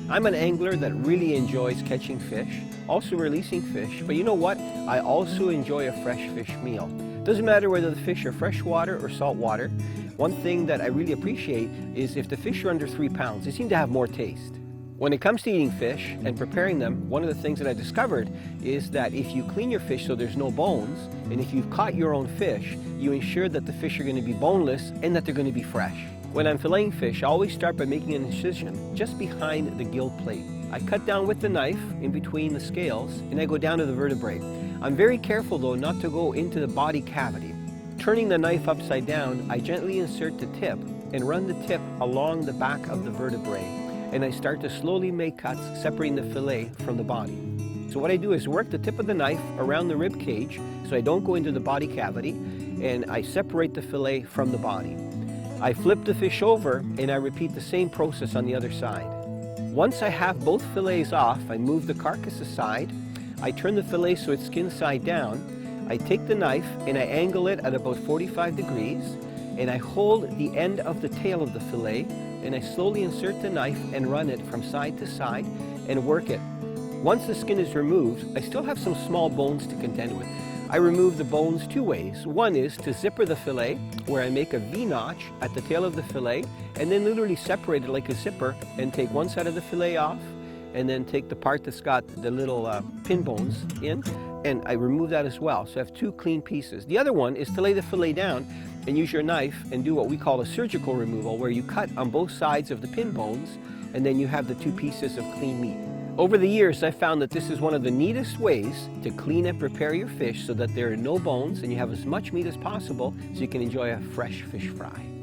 I'm an angler that really enjoys catching fish, also releasing fish, but you know what? I also enjoy a fresh fish meal. Doesn't matter whether the fish are freshwater or saltwater. One thing that I really appreciate is if the fish are under 3 pounds, they seem to have more taste. When it comes to eating fish and preparing them, one of the things that I discovered is that if you clean your fish so there's no bones, and if you've caught your own fish, you ensure that the fish are going to be boneless and that they're going to be fresh. When I'm filleting fish, I always start by making an incision just behind the gill plate. I cut down with the knife in between the scales and I go down to the vertebrae. I'm very careful though not to go into the body cavity. Turning the knife upside down, I gently insert the tip and run the tip along the back of the vertebrae. And I start to slowly make cuts separating the fillet from the body. So what I do is work the tip of the knife around the rib cage so I don't go into the body cavity, and I separate the fillet from the body. I flip the fish over and I repeat the same process on the other side. Once I have both fillets off, I move the carcass aside. I turn the fillet so it's skin side down. I take the knife and I angle it at about 45 degrees, and I hold the end of the tail of the fillet and I slowly insert the knife and run it from side to side and work it. Once the skin is removed, I still have some small bones to contend with. I remove the bones 2 ways. One is to zipper the fillet, where I make a V-notch at the tail of the fillet and then literally separate it like a zipper and take one side of the fillet off and then take the part that's got the little pin bones in, and I remove that as well. So I have 2 clean pieces. The other one is to lay the fillet down and use your knife and do what we call a surgical removal, where you cut on both sides of the pin bones and then you have the 2 pieces of clean meat. Over the years, I found that this is one of the neatest ways to clean and prepare your fish so that there are no bones and you have as much meat as possible so you can enjoy a fresh fish fry.